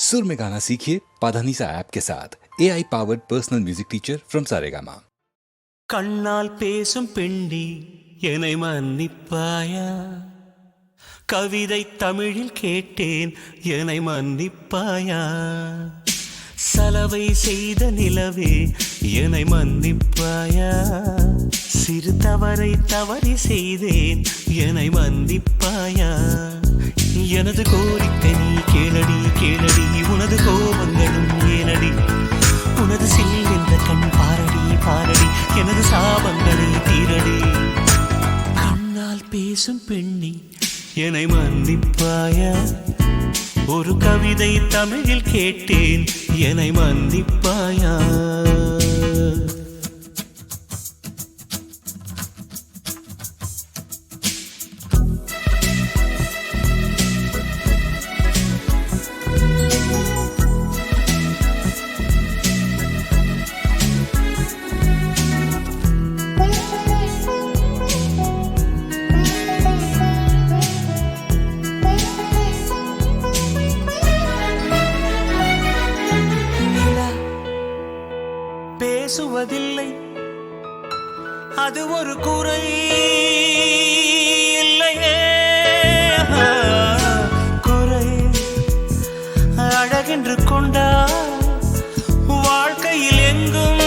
सुर में गाना सीखिए पाधानीसा ऐप के साथ AI powered personal music teacher from Saregama. கண்ணால் பேசும் பெண்டி என்னை மன்னிப்பாயா? கவிதை தமிழில் கேட்டேன் என்னை மன்னிப்பாயா? சலவை செய்த நிலவே என்னை மன்னிப்பாயா? சிறு தவறை தவறி செய்தேன் என்னை மன்னிப்பாயா? எனது கோரிக்கை நீ கேளடி கேளடி, உனது கோபங்களும் ஏனடி? உனது சில் என்ற கண் பாரடி பாரடி, எனது சாபங்களை தீரடி. கண்ணால் பேசும் பெண்ணி என்னை மன்னிப்பாயா? ஒரு கவிதை தமிழில் கேட்டேன் என்னை மன்னிப்பாயா? பேசுவதில்லை அது ஒரு குறை இல்லையே, குறை அழகென்று கொண்டா வாழ்க்கையில் எங்கும்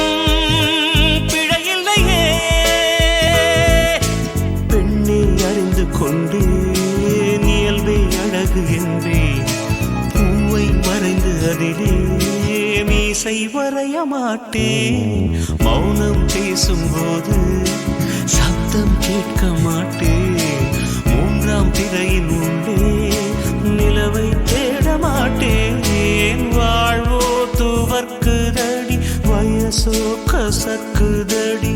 பிழையில்லையே. பெண்ணை அறிந்து கொண்டு இயல்பே அழகு என்றே பூவை வரைந்து அதிலே மீசை வரைய மாட்டேன். மௌனம் பேசும்போது சத்தம் கேட்க மாட்டேன். மூன்றாம் திரையின் உள்ளே நிலவை தேட மாட்டேன். வாழ்வோ துவர்க்குதடி, வயசோ கசக்குதடி.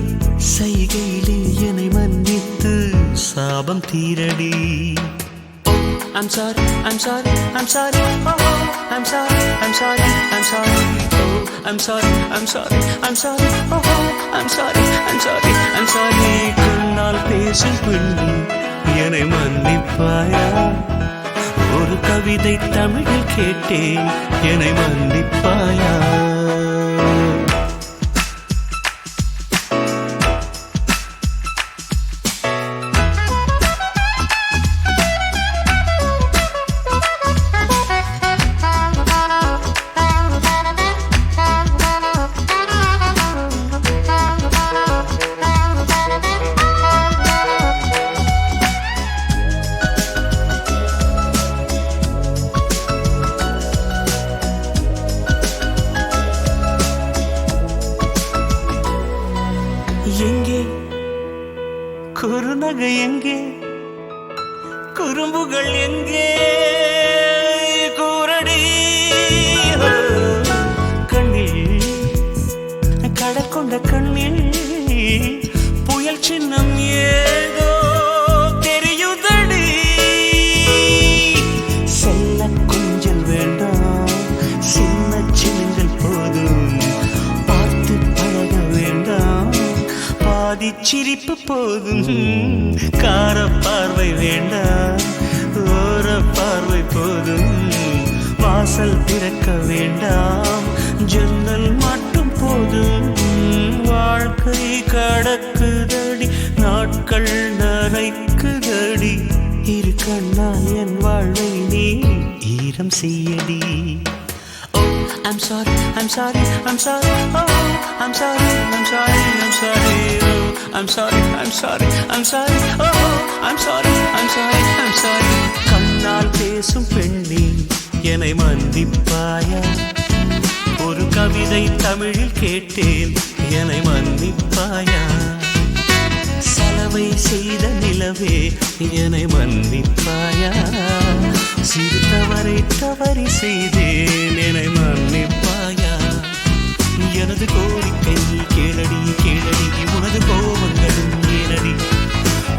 செய்கையிலே என்னை மன்னித்து சாபம் தீரடி. I'm sorry, I'm sorry, I'm sorry, oh, I'm sorry, I'm sorry, I'm sorry, oh, I'm sorry, I'm sorry, I'm sorry, oh, I'm sorry, I'm sorry, I'm sorry. கண்ணால் பேசும் பெண்ணி என்னை மன்னிப்பாயா? ஒரு கவிதை தமிழில் கேட்டேன் என்னை மன்னிப்பாயா? எங்கே குறுநகை, எங்கே குறும்புகள், எங்கே கூரடி? கண்ணில் கடற்கொண்ட கண்ணில் புயல் சின்னம் ஏதோ தெரியுதடி. செல்ல கொஞ்சல் வேண்டாம், சின்ன சின்னங்கள் போதும், பார்த்து பழக வேண்டாம், பாதி சிரிப்பு போதும். கார பார்வை வேண்டாம், ஓர பார்வை போதும். வாசல் திறக்க வேண்டாம், ஜன்னல் மட்டும் போதும். வாழ்க்கை கடக்குதடி, நாட்கள் நரைக்குதடி. இரு கண்ணா என் வாழ்வை நீ ஈரம் செய்யடி. I'm sorry, I'm sorry, I'm sorry, oh, I'm sorry, I'm sorry, I'm sorry, oh, I'm sorry, I'm sorry, I'm sorry, oh, I'm sorry, I'm sorry, I'm sorry. கண்ணால் பேசும் பெண்ணே என்னை மன்னிப்பாயா? ஒரு கவிதை தமிழில் கேட்டேன் என்னை மன்னிப்பாயா? சலவை செய்த நிலவே என்னை மன்னிப்பாயா? சிறு தவறை தவறி செய்தேன் என்னை மன்னிப்பாயா? எனது கோரிக்கை நீ கேளடி கேளடி, உனது கோபங்களும் ஏனடி?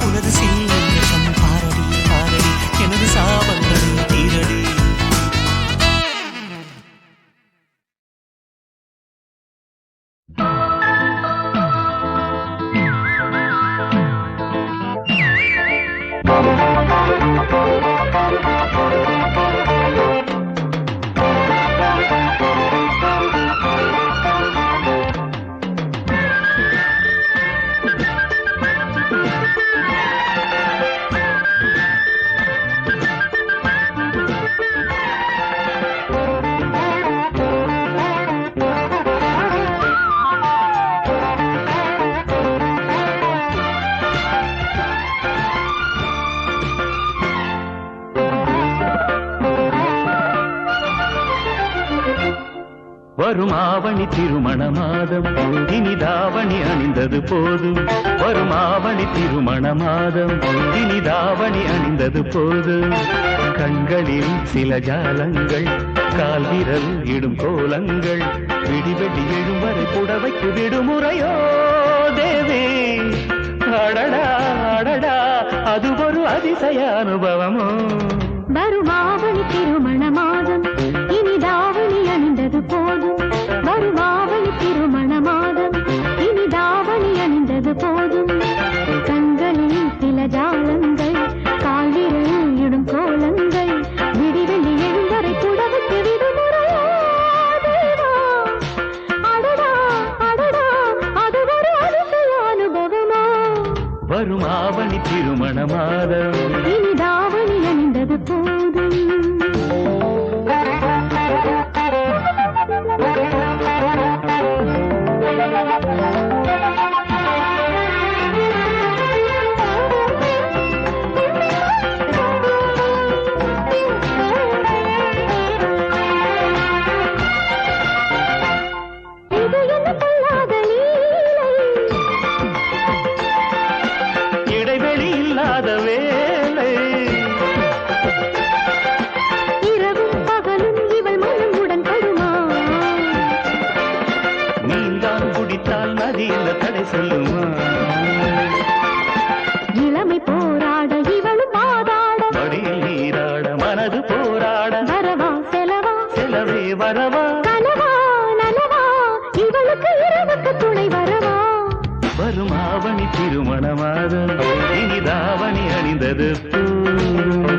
உனது சில்லம் பாரடி பாரடி, எனது சாபங்களை தீரடி. வரும் ஆவணி திருமண மாதம் இனி தாவணி அணிந்தது போதும். வரும் ஆவணி திருமண மாதம் இனி தாவணி அணிந்தது போதும். கண்களில் சில ஜாலங்கள் கால் விரல் இடும் கோலங்கள் விடிவெடி எழும் வரை புடவைக்கு விடுமுறையோ தேவி. அடடா அடடா அது ஒரு அதிசய அனுபவமோ. வரும் ஆவணி திருமண மாதம் இனி தாவணி அணிந்தது போதும். வரும் ஆவணி திருமண மாதம் இனி தாவணி அணிந்தது போதும். கண்களில் சில ஜாலங்கள் கால்விரல் இடும் கோலங்கள் விடிவெளி எழுந்தரை புடவைக்கு விடுமுறையோ தேவா. அடடா அடடா அது ஒரு அதிசய அனுபவமோ. வரும் ஆவணி திருமண மாதம் இனி தாவணி அணிந்தது போதும். இது என்ன பொல்லாத லீலை, இடைவெளி இல்லாத வேலை. இரவும் பகலும் இவள் மனம் உடன்படுமா. நீந்தான் குடித்தால் நதி இந்த தடை சொல்லுமா. இளமை போராட இவளும் வாதாட படியில் நீராட மனது போராட வரவா செலவா செலவே வரவா. கனவா நனவா இவளுக்கு இரவுக்கு துணை வரவா. வரும் ஆவணி திருமண மாதம் இனி தாவணி அணிந்தது போதும்.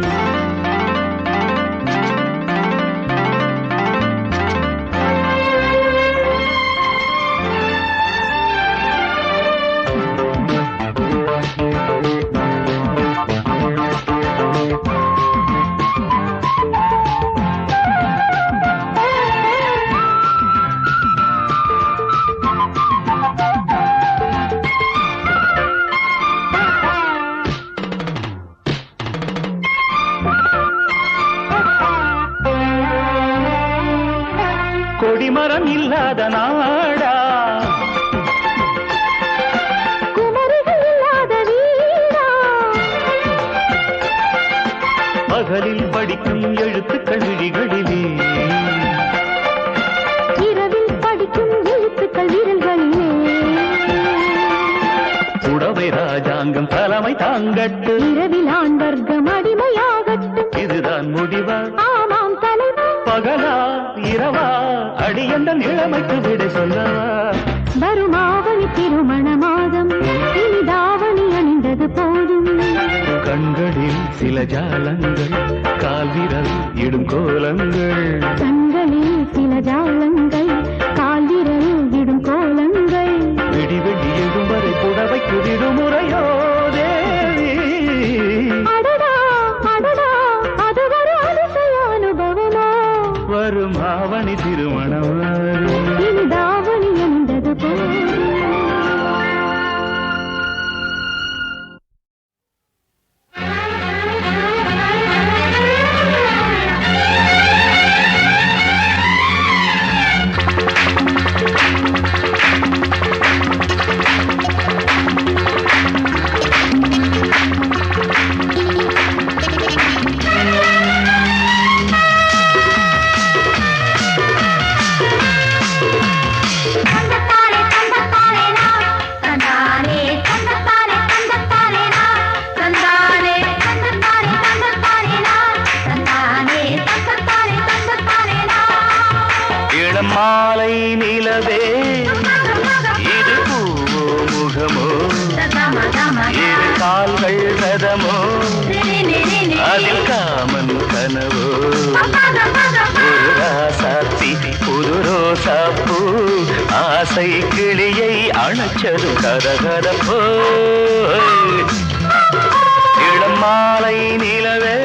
கொடிமரம் இல்லாத நாடா குமரிகள் இல்லாத வீடா. பகலில் படிக்கும் எழுத்துக்கள் விழிகளிலே இரவில் படிக்கும் எழுத்துக்கள் விரல்களிலே. புடவை ராஜாங்கம் தலைமை தாங்கட்டு. இரவில் ஆண் வர்க்கம் அடிமையாகட்டும். இதுதான் முடிவா ஆமாம் தலைவா. பகலா இரவா அடியந்த இளமைக்கு விடை சொல்லவா. வரும் ஆவணி திருமண மாதம் இனி தாவணி அணிந்தது போதும். கண்களில் சில ஜாலங்கள் கால் விரல் இடும் கோலங்கள் கண்களில் சில ஜாலங்கள் கால் விரல் இடும் கோலங்கள் விடிவெடி எழும் வரை புடவைக்கு விடுமுறையோ தேவி. அடடா அடடா அது ஒரு அதிசய அனுபவமோ. வரும் ஆவணி திருமணம் இனி தாவணி அணிந்தது போதும். மாலை நிலவே இது பூவோ முகமோ இரு கால்கள் ரதமோ அதில் காமன் கனவோ ஒரு ராசாத்தி புது ரோசாப்பூ ஆசை கிளியை அணைச்சது கரகரப்போ இளம் மாலை நிலவே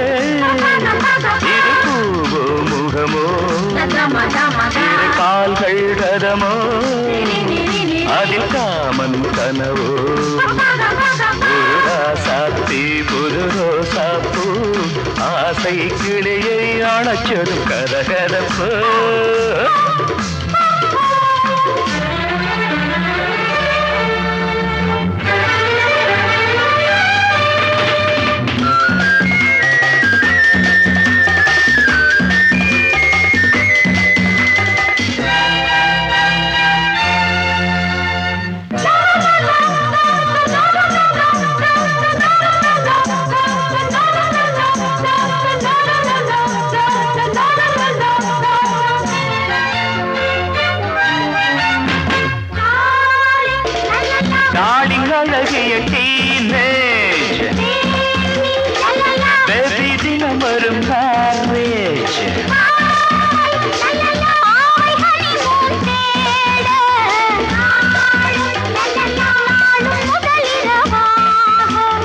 இது பூவோ முகமோ இரு கால்கள் ரதமோ அதில் காமன் கனவோ ஒரு ராசாத்தி புது ரோசாப்பூ ஆசை கிளியை அணைச்சது கரகரப்போ அழகிய டீனேஜ் பேபி தினம் வரும் காலேஜ்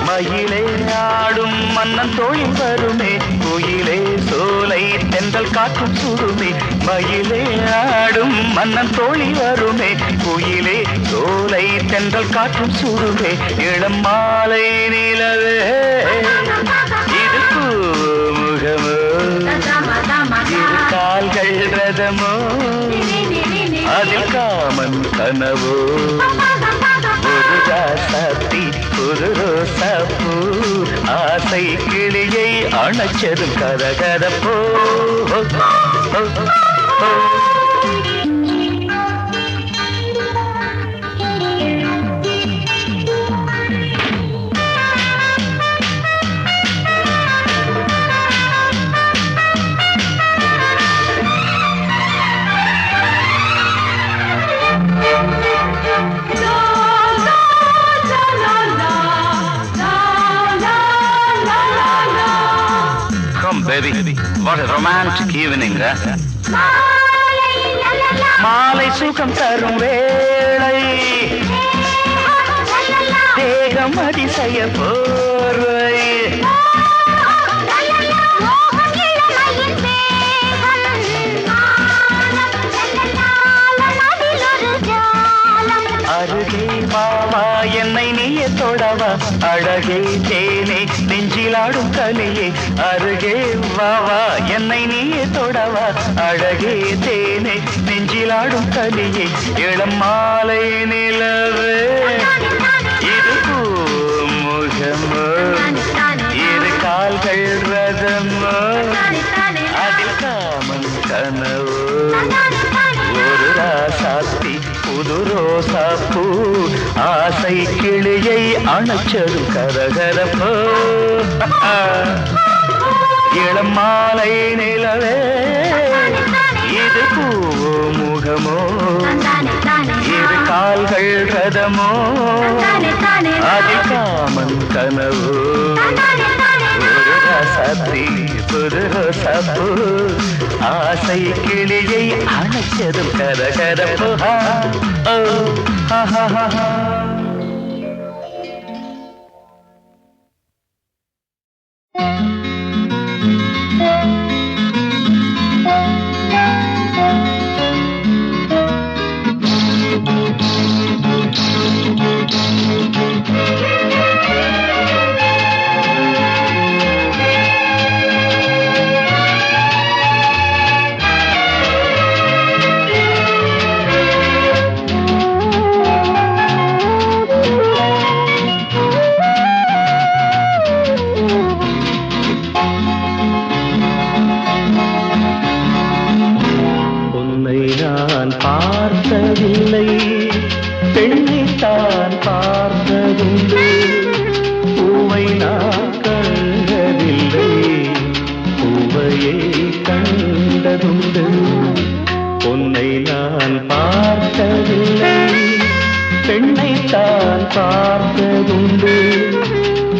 மயிலே ஆடும் மன்னன் தோழி வருமே கோயிலே சோலை தென்றல் காற்றும் சுடுமே மயிலே ஆடும் மன்னன் தோழி வருமே கோயிலே சோலை தென்றல் காற்றும் சுடுமே இளம் மாலை நிலவே இது பூமுகமோ இரு கால்கள் ரதமோ அதில் காமன் கனவோ ஒரு ராசாத்தி ஒரு ரோசாப்பூ ஆசை கிளியை அணைச்சதும் கரகரப்போ Baby, what a romantic evening, மாலை சுகம் தரும் வேளை தேகம் அதிசய போர்வை அருகே மாமா என்னை நீயே தொடவா அழகே தேனே நெஞ்சிலாடும் கனியே அருகே வாவா என்னை நீயே தொடவா அழகே தேனே நெஞ்சிலாடும் கனியே இளம் மாலை நிலவே இது பூமுகமோ இரு கால்கள் ரதமோ அதில் காமன் கனவோ ஒரு ராசாத்தி புது ரோசாப்பூ ஆசை கிளியை அணைச்சது கரகரப்போ இளம் மாலை நிலவே இது பூமுகமோ இரு கால்கள் ரதமோ அதில் காமன் கனவோ ஒரு ராசாத்தி புது ரோசாப்பூ ஆசை கிளியை அணைச்சதும் கரகரப்போ ஓ ஹா ஹா ஹா பார்த்ததில்லை பெண்ணைத்தான் பார்த்ததுண்டு பூவை நான் கண்டதில்லை பூவையை கண்டதுண்டு பொன்னை நான் பார்த்ததில்லை பெண்ணைத்தான் பார்த்ததுண்டு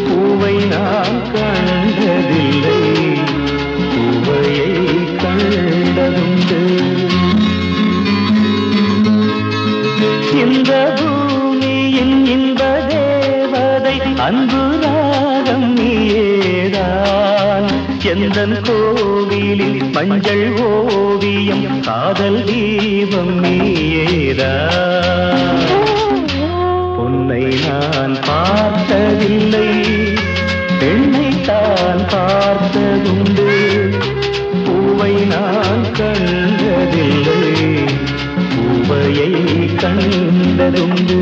பூவை நான் கண்டதில்லை பூவையை கண்டதுண்டு இந்த பூமியின் இன்ப தேவதை அன்பு ராகம் நீயேதான் எந்தன் கோவிலில் மஞ்சள் ஓவியம் காதல் தீபம் நீயேதான் பொன்னை நான் பார்த்ததில்லை பெண்ணைத்தான் பார்த்ததுண்டு பூவை நான் கண்டதில்லை பூவையை கண்டதுண்டு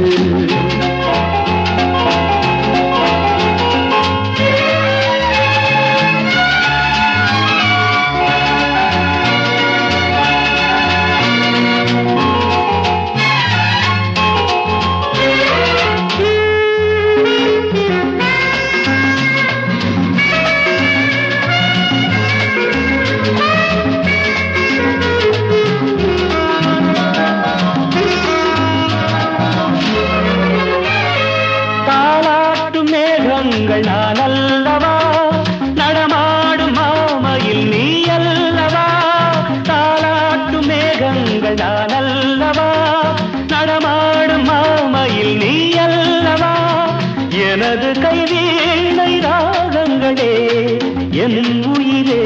கண்கள் நான் அல்லவா, நடமாடும் மாமையில் நீ அல்லவா, எனது கைவீணை ராகங்களே, என் உயிரே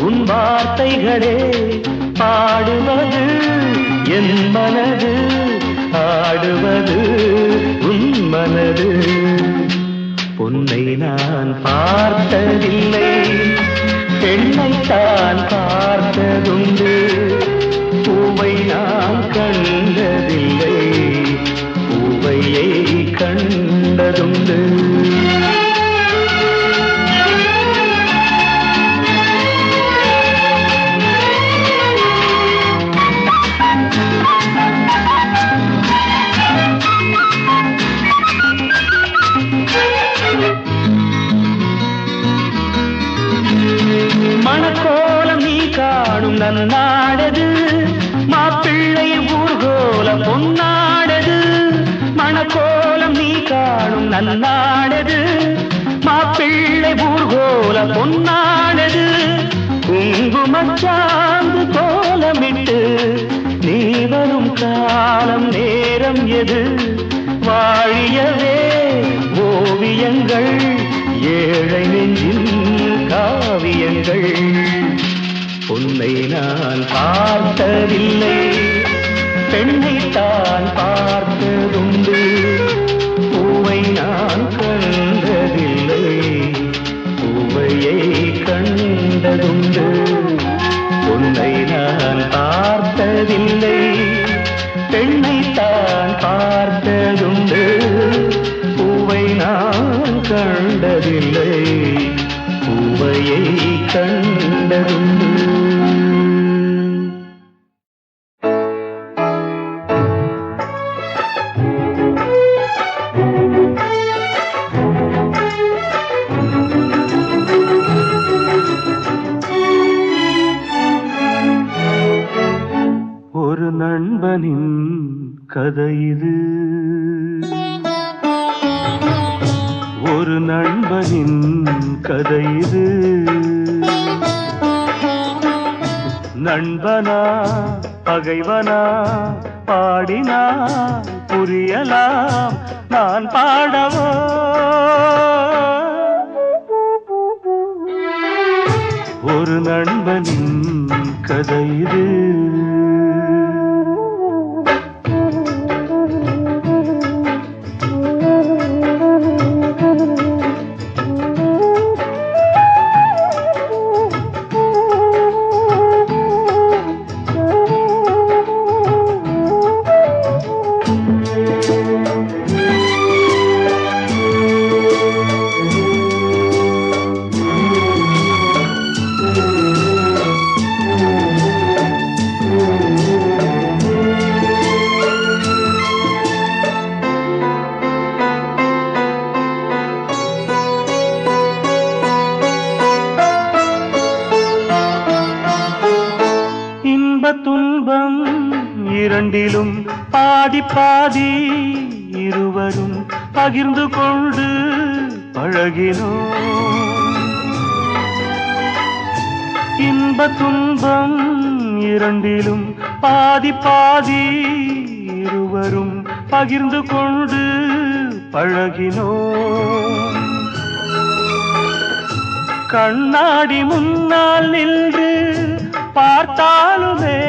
உன் வார்த்தைகளே, பாடுவது என் மனது, ஆடுவது உன் மனது. பொன்னை நான் பார்த்ததில்லை, பெண்ணைத்தான் பார்த்ததுண்டு, பூவை நான் கண்டதில்லை, பூவையை கண்டதுண்டு. மணக்கோலம் நீ காணும் நன்னாடது, மாப்பிள்ளை ஊர்கோல பொன்னாடது. மணக்கோலம் நீ காணும் நன்னாடது, மாப்பிள்ளை ஊர்கோல பொன்னாடது. குங்குமச்சாந்து கோலமிட்டு நீ வரும் காலம் நேரம் எது, வாழியவே ஓவியங்கள் ஏழை நெஞ்சின் காவியங்கள். உன்னை நான் பார்த்ததில்லை, பெண்ணைத்தான் பார்த்ததுண்டு, பூவை நான் கண்டதில்லை, பூவையை கண்டதுண்டு. உன்னை நான் பார்த்ததில்லை, பெண்ணைத்தான் பார்த்ததுண்டு, பூவை நான் கண்டதில்லை, பூவையை கண்டதுண்டு. ஒரு நண்பனின் கதை இது, ஒரு நண்பனின் கதை இது. நண்பனா பகைவனா பாடினா புரியலாம், நான் பாடவோ. ஒரு நண்பனின் கதை இது. துன்பம் இரண்டிலும் பாதி பாதி, இருவரும் பகிர்ந்து கொண்டு பழகினோம். இன்ப துன்பம் இரண்டிலும் பாதி பாதி, இருவரும் பகிர்ந்து கொண்டு பழகினோம். கண்ணாடி முன்னால் நின்று பார்த்தாலுமே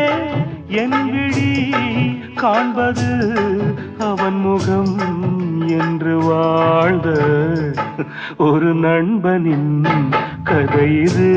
என் விழி காண்பது அவன் முகம் என்று வாழ்ந்த ஒரு நண்பனின் கதை இது.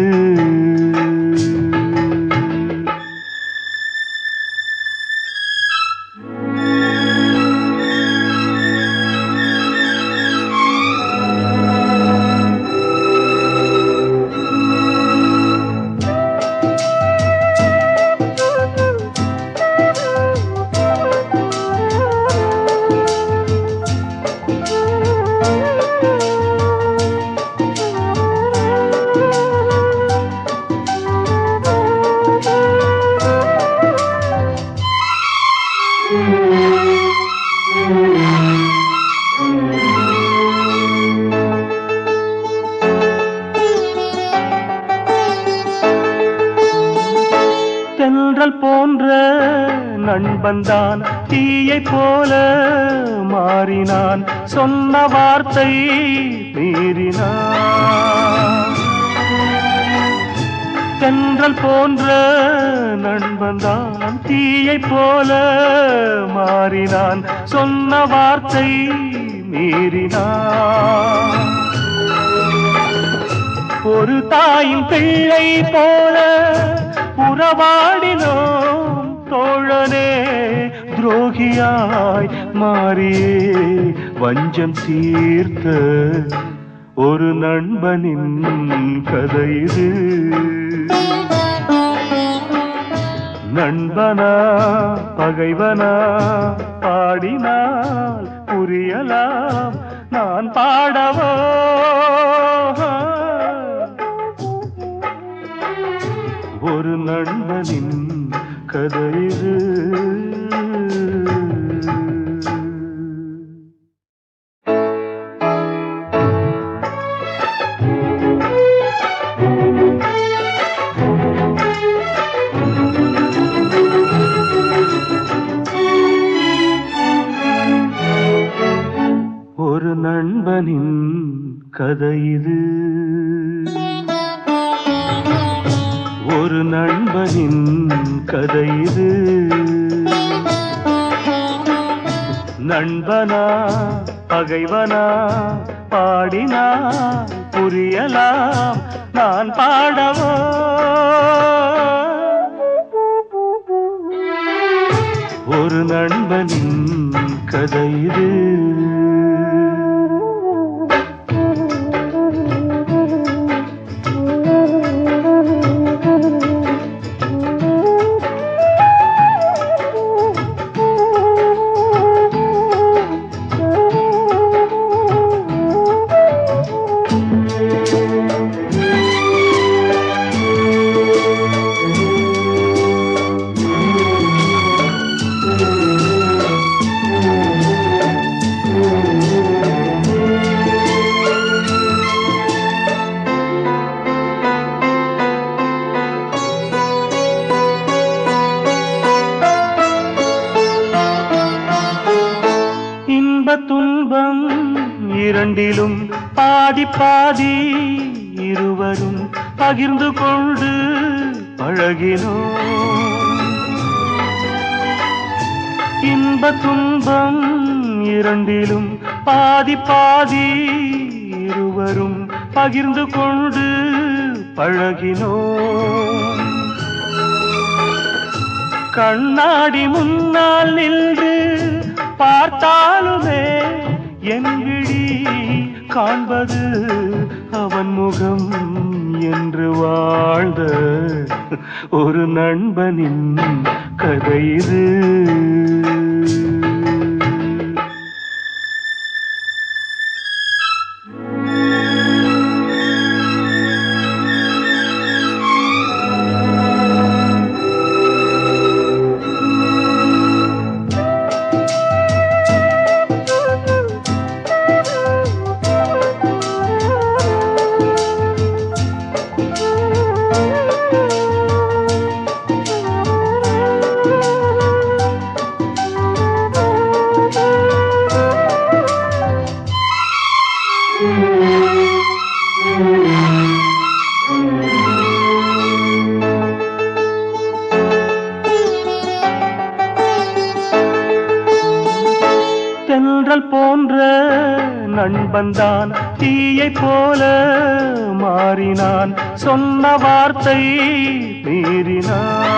தென்றல் போன்ற நண்பன்தான் தீயை போல மாறினான், சொன்ன வார்த்தை மீறினான். தென்றல் போன்ற நண்பன்தான் தீயை போல மாறினான், சொன்ன வார்த்தை மீறினான். ஒரு தாயின் பிள்ளை போல உறவாடினோம் தோழனே, துரோகியாய் மாறியே வஞ்சம் தீர்த்த ஒரு நண்பனின் கதை இது. நண்பனா பகைவனா பாடினால் புரியலாம், நான் பாடவோ ஒரு நண்பனின் கதை இது. ஒரு நண்பனின் கதை இது. ஒரு நண்பனின் கதை இது. நண்பனா பகைவனா பாடினா புரியலாம், நான் பாடவோ ஒரு நண்பனின் கதை இது. துன்பம் இரண்டிலும் பாதி பாதி இருவரும் பகிர்ந்து கொண்டு பழகினோம். இன்ப துன்பம் இரண்டிலும் பாதி பாதி இருவரும் பகிர்ந்து கொண்டு பழகினோம். கண்ணாடி முன்னால் நின்று பார்த்தாலுமே என் விழி காண்பது அவன் முகம் என்று வாழ்ந்த ஒரு நண்பனின் கதை இது. தென்றல் போன்ற நண்பன்தான் தீயை போல மாறினான், சொன்ன வார்த்தை மீறினான்.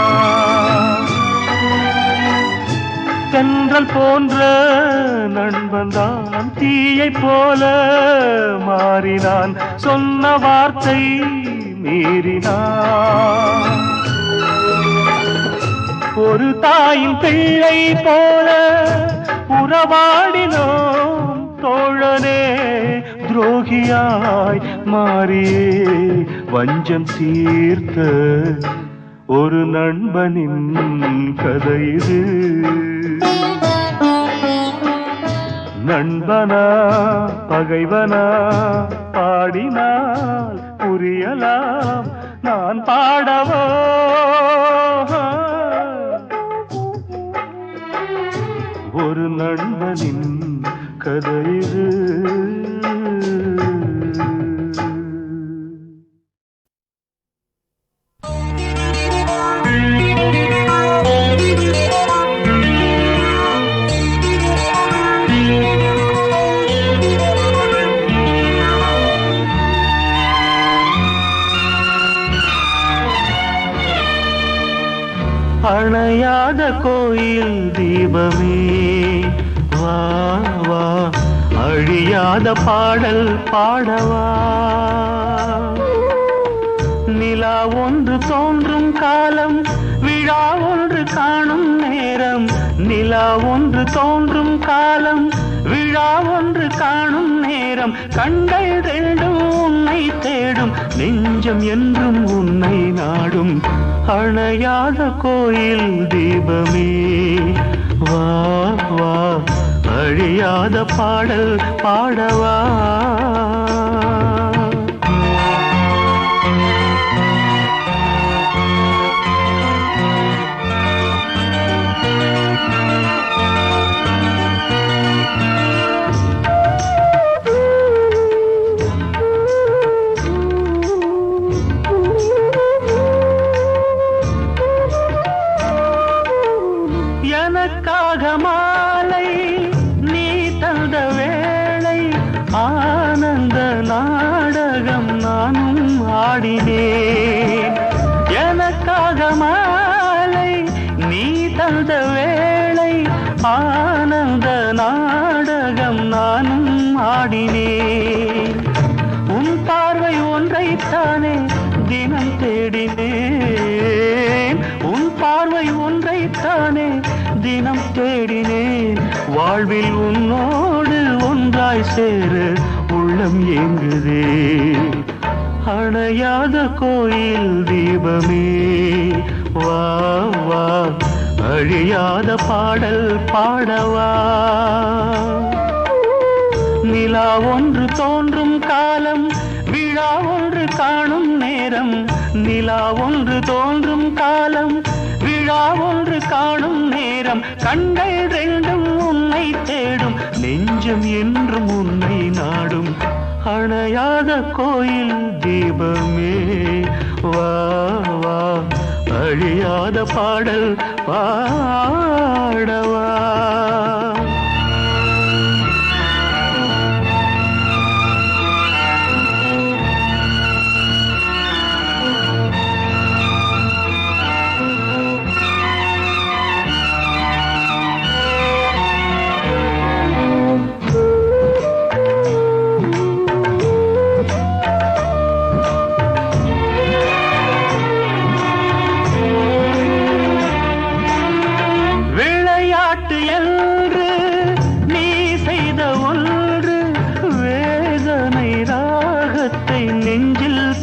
தென்றல் போன்ற நண்பன்தான் தீயை போல மாறினான், சொன்ன வார்த்தை மீறினான். ஒரு தாயின் பிள்ளை போல உறவாடினோம் தோழனே, துரோகியாய் மாறியே வஞ்சம் தீர்த்த ஒரு நண்பனின் கதை இது. நண்பனா பகைவனா பாடினால் புரியலாம், நான் பாடவோ ஒரு நண்பனின் கதை இது. அணையாத கோயில் தீபமே வா வா, அழியாத பாடல் பாடவா. நிலா ஒன்று தோன்றும் காலம், விழா ஒன்று காணும் நேரம். நிலா ஒன்று தோன்றும் காலம், விழா ஒன்று காணும் நேரம். கண்கள் ரெண்டும் உன்னை தேடும், நெஞ்சம் என்றும் உன்னை நாடும். அணையாத கோயில் தீபமே வா வா, அழியாத பாடல் பாடவா. எனக்காக மாலை நீ தந்த வேளை, ஆனந்த நாடகம் நானும் ஆடினேன். எனக்காக மாலை நீ தந்த வேளை, ஆனந்த நாடகம் நானும் ஆடினேன். உன் பார்வை ஒன்றைத்தானே தினம் தேடினேன். உன் பார்வை ஒன்றைத்தானே தினம் தேடினேன். வாழ்வில் உன்னோடு ஒன்றாய் சேர உள்ளம் ஏங்குதே. அணையாத கோயில் தீபமே வா வா, அழியாத பாடல் பாடவா. நிலா ஒன்று தோன்றும் காலம், விழா ஒன்று காணும் நேரம். நிலா ஒன்று தோன்றும் காலம், விழா ஒன்று காணும் நேரம். கண்கள் ரெண்டும் உன்னை தேடும், நெஞ்சம் என்றும் உன்னை நாடும். அணையாத கோயில் தீபமே வா வா, அழியாத பாடல் பாடவா.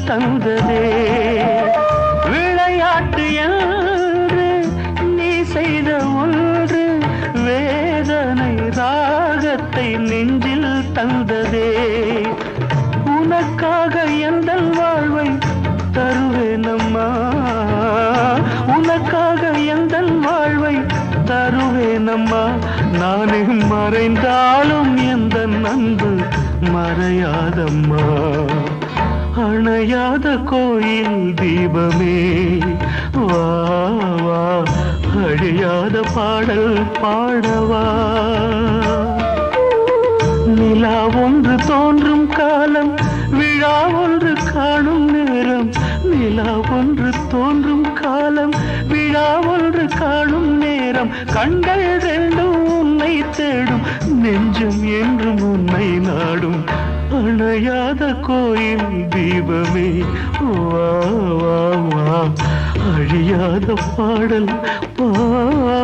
தந்ததே விளையாட்டு என்று நீ செய்த ஒன்று, வேதனை ராகத்தை நெஞ்சில் தந்ததே. உனக்காக எந்த வாழ்வை தருவேனம்மா, உனக்காக எந்த வாழ்வை தருவேனம்மா. நானே மறைந்தாலும் எந்த அன்பு மறையாதம்மா. அணையாத கோயில் தீபமே வா வா, அழியாத பாடல் பாடவா. நிலா ஒன்று தோன்றும் காலம், விழா ஒன்று காணும் நேரம். நிலா ஒன்று தோன்றும் காலம், விழா ஒன்று காணும் நேரம். கண்கள் ரெண்டும் உன்னை தேடும், நெஞ்சம் என்றும் உன்னை நாடும். அணையாத கோயில் தீபமே வா வா வா, அழியாத பாடல் பாடவா.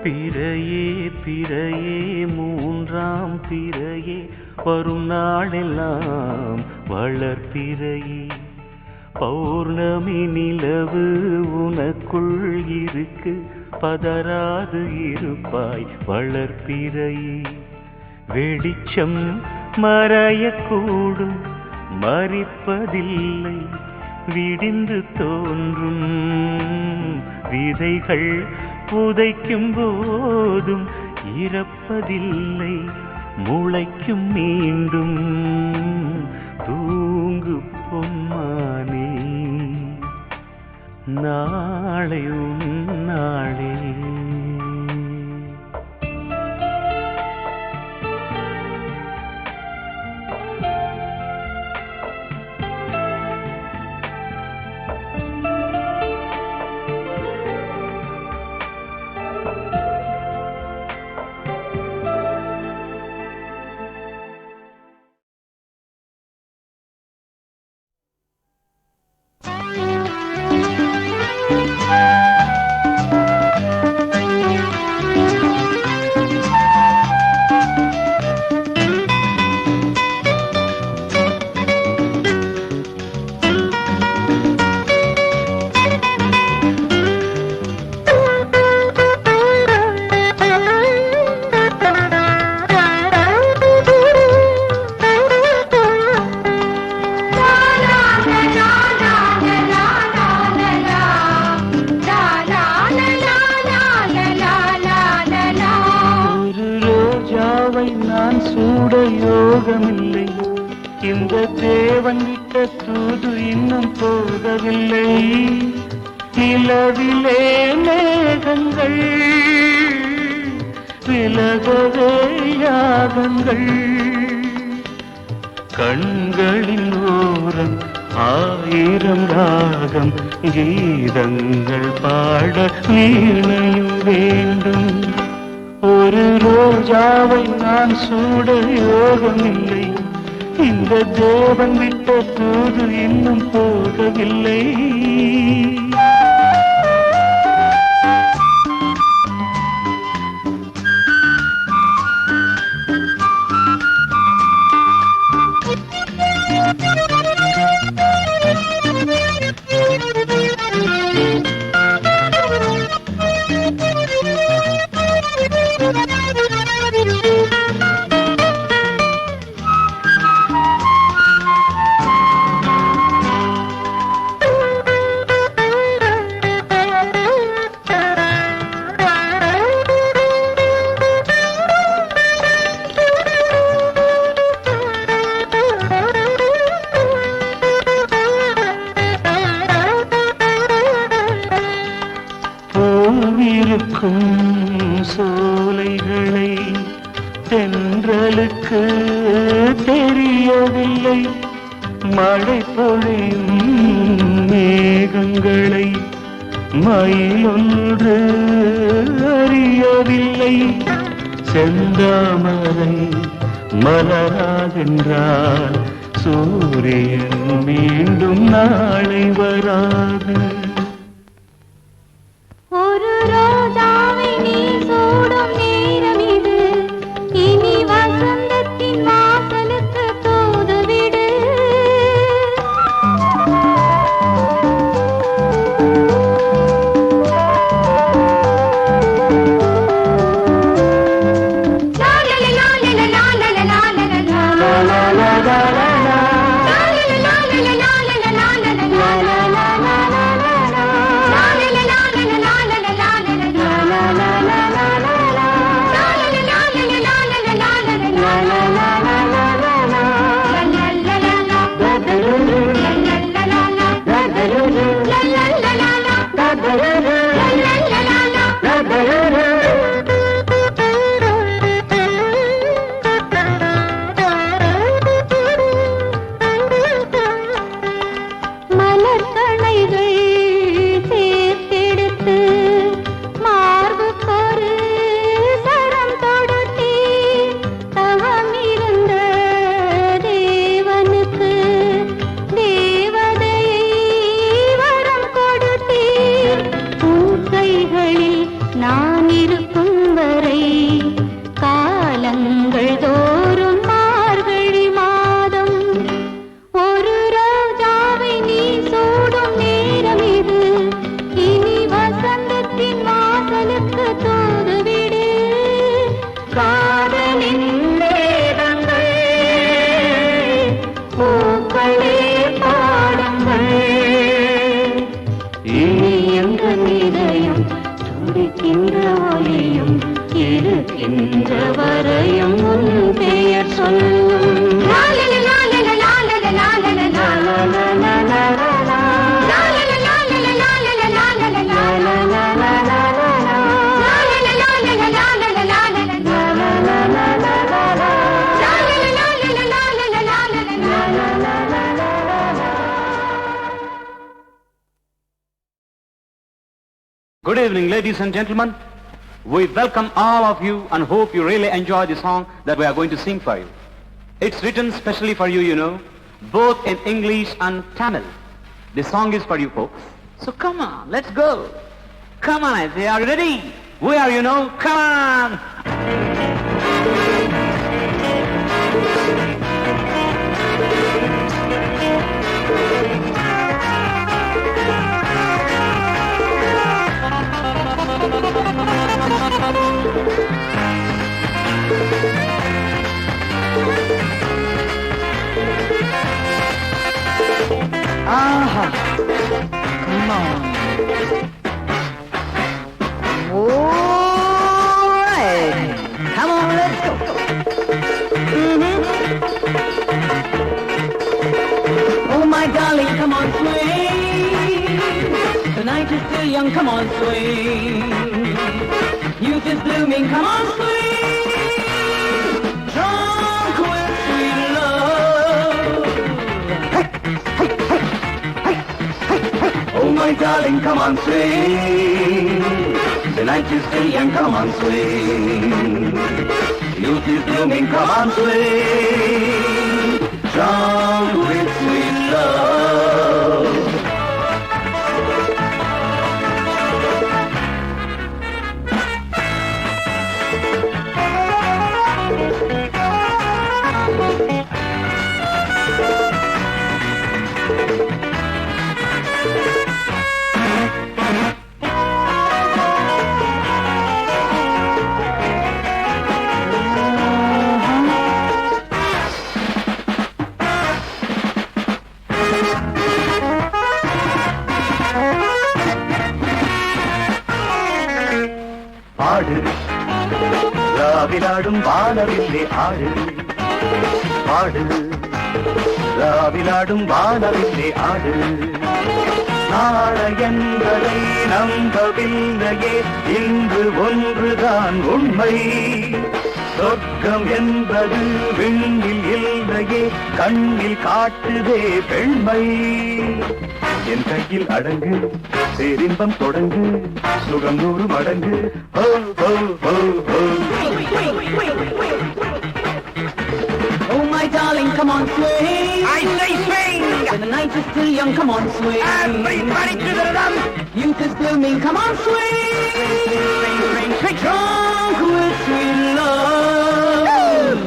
பிறையே பிறையே மூன்றாம் பிறையே வரும் நாளெல்லாம் வளர்பிறையே பௌர்ணமி நிலவு உனக்குள் இருக்கு பதறாது இருப்பாய் வளர்பிறையே வெளிச்சம் மறையக்கூடும் மறிப்பதில்லை விடிந்து தோன்றும் விதைகள் புதைக்கும் போதும் இறப்பதில்லை முளைக்கும் மீண்டும் தூங்கு பொன்மானே நாளை நாளே நான் சூட யோகமில்லை இந்த தேவன் விட்ட தூது இன்னும் போகவில்லை நிலவிலே மேகங்கள் விலகவே யாகங்கள் கண்களின் ஓரம் ஆயிரம் ராகம் கீதங்கள் பாட வீணையும் வேண்டும் ஒரு ரோஜாவை நான் சூட யோகமில்லை இந்த தேவன் விட்ட தூது இன்னும் போகவில்லை சோலைகளை தென்றலுக்கு தெரியவில்லை மழை பொழியும் மேகங்களை மயிலொன்று அறியவில்லை செந்தாமரை மலராதென்றால் சூரியன் மீண்டும் நாளை வராது ஒரு ரோஜாவை நீ சூடும் நேரம் இது இனி வசந்தத்தின் வாசலுக்கு தூதுவிடு நான் இருக்கும் வாசலுக்கு தூதுவிடு காதலின் வேதங்கள் பூக்களே பாடுங்கள் இனி எங்கள் இதயம் துடிக்கின்ற ஒளியும் இருக்கின்ற வரையும் உன் பெயர் சொல்லும் Good evening, ladies and gentlemen. We welcome all of you and hope you really enjoy the song that we are going to sing for you. It's written specially for you, you know, both in English and Tamil. The song is for you folks. So come on, let's go. Come on, I say, are you ready? We are, you know, come on. Aha! Come on! Alright! Come on, let's go! Oh my darling, come on, swing! The night is still young, come on, swing! Youth is blooming, come on, swing! Drunk with sweet love! Oh my darling, come on, swing. The night is still young, come on, swing. Youth is blooming, come on, swing. Drunk with sweet love. பாடு ராவிலாடும் வானவில்லே ஆடு பாடு ராவிலாடும் வானவில்லே ஆடு நாள என்பதை நம்பவில்லையே இன்று ஒன்றுதான் உண்மை சொர்க்கம் என்பது விண்ணில் இல்லையே கண்ணில் காட்டுதே பெண்மை என் கையில் அடங்கு பேரின்பம் தொடங்கு சுகம் 100 மடங்கு ஹோ ஹோ ஹோ ஹோ Oh my darling, come on, swing. I say swing! When the night is still young, come on, swing. Everybody to the rhythm! Youth is blooming, come on, swing. Swing, swing, swing! Drunk with sweet love.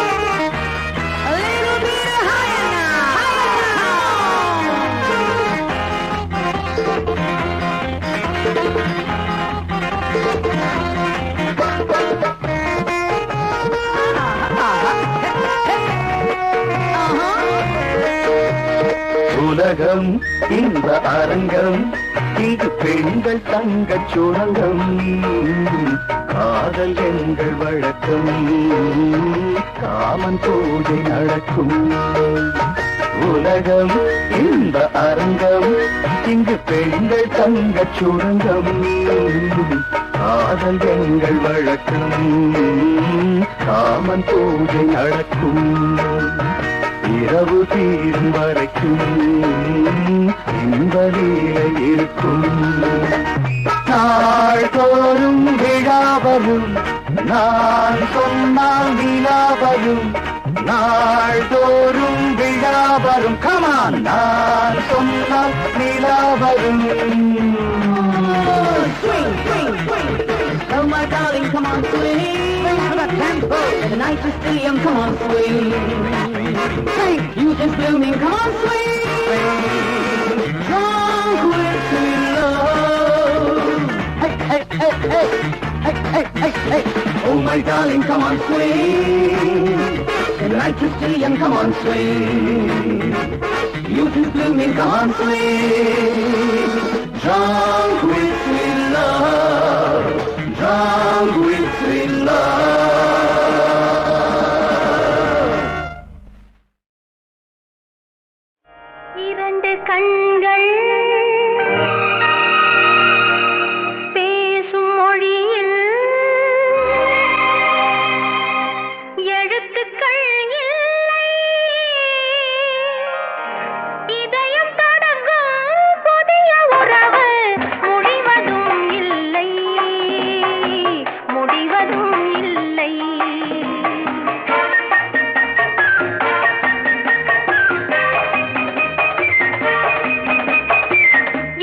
A little bit higher now. உலகம் இந்த அரங்கம் இங்கு பெண்கள் தங்கச் சுரங்கம் காதல் எங்கள் வழக்கம் காமன் பூஜை நடக்கும் உலகம் இந்த அரங்கம் இங்கு பெண்கள் தங்கச் சுரங்கம் காதல் எங்கள் வழக்கம் காமன் பூஜை நடக்கும் இரவு தீரும் வரைக்கும் இந்த லீலை இருக்கும் நாள்தோறும் விழா வரும் நான் சொன்னால் விழா வரும் நாள்தோறும் விழா வரும் கமான் நான் சொன்னால் விழா வரும் Swing, swing, swing. Oh, my darling, come on, swing. Swing to the tempo. The night is still young, come on, swing. Hey, you just blooming, come on, swing. Drunk with sweet love. Hey, hey, hey, hey, hey, hey, hey, hey. Oh my darling, come on, swing. The night is still young, come on, swing. You just blooming, come on, swing. Drunk with sweet love, drunk with sweet love. இரண்டு கண்கள் பேசும் மொழியில் எழுத்துக்கள் இல்லை இதயம் தொடங்கும் புதிய உறவு முடிவதும் இல்லை முடிவதும் இல்லை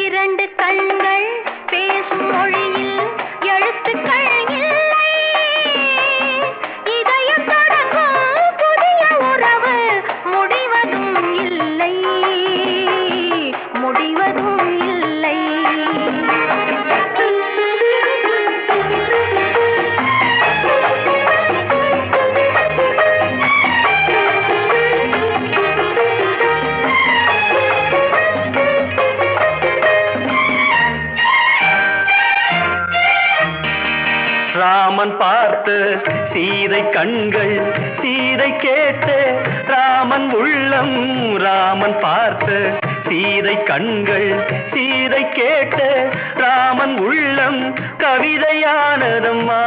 இரண்டு கண்கள் பேசும் மொழியில் எழுத்துக்கள் இல்லை இதயம் தொடங்கும் புதிய உறவு முடிவதும் இல்லை முடிவதும் இல்லை ராமன் பார்த்து சீதை கண்கள் சீதை கேட்டு ராமன் உள்ளம் ராமன் பார்த்து சீதை கண்கள் சீதை கேட்டு ராமன் உள்ளம் கவிதையானதம்மா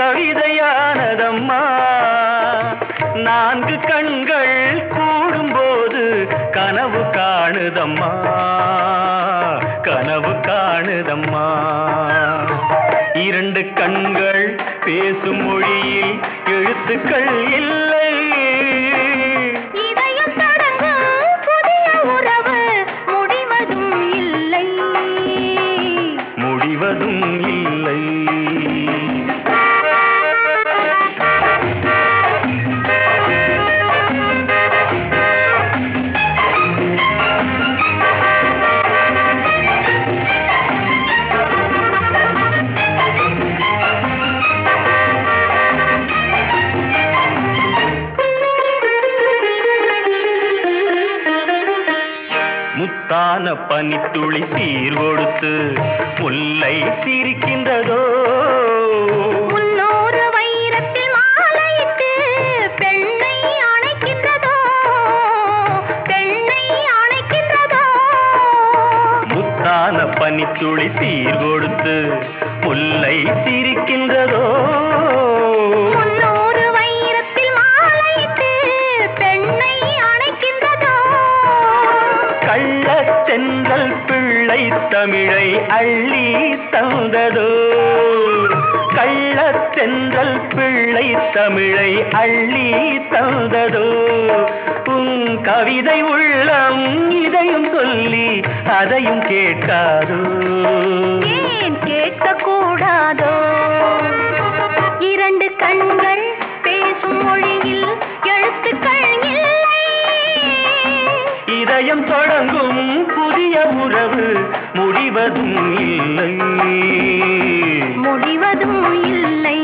கவிதையானதம்மா நான்கு கண்கள் கூடும்போது கனவு காணுதம்மா கனவு காணுதம்மா இரண்டு கண்கள் பேசும் மொழியில் எழுத்துக்கள் இல்லை இதயம் தொடங்கும் புதிய உறவு முடிவதும் இல்லை முடிவதும் இல்லை முத்தான பனித்துளி சீர் கொடுத்து முல்லை சிரிக்கின்றதோ முன்னூறு வைரத்தில் மாலையிட்டு பெண்ணை அணைக்கின்றதோ பெண்ணை அணைக்கின்றதோ முத்தான பனித்துளி சீர் கொடுத்து முல்லை சிரிக்கின்றதோ முன்னூறு வைரத்தில் மாலையிட்டு பெண்ணை அணைக்கின்றதோ கள்ளத்தென்றல் பிள்ளை தமிழை அள்ளி தந்ததோ கள்ளத்தென்றல் பிள்ளை தமிழை அள்ளி தந்ததோ உன் கவிதை உள்ளம் இதையும் சொல்லி அதையும் கேட்காதோ ஏன் கேட்கக்கூடாதோ இரண்டு கண்கள் பேசும் மொழியில் எழுத்துக்கள் இல்லை இதயம் தொடங்கும் புதிய உறவு முடிவதும் இல்லை முடிவதும் இல்லை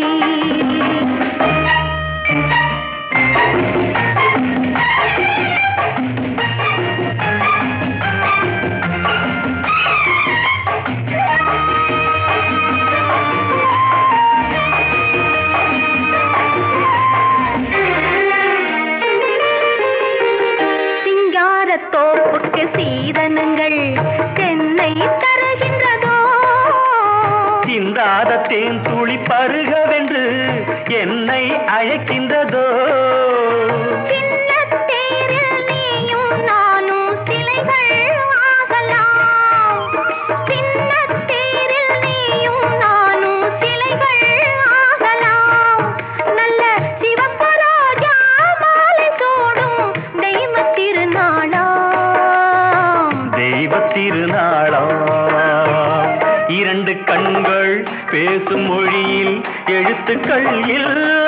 சிங்காரத்தோப்புக்கு சீதனங்கள் தென்னை தருகின்றதோ சிந்தாத தேன் துளி பருகவென்று என்னை அழைக்கின்றதோ சின்னத் தேரில் நீயும் நானும் சிலைகள் ஆகலாம் சின்னத் எழுத்துக்கள் இல்லை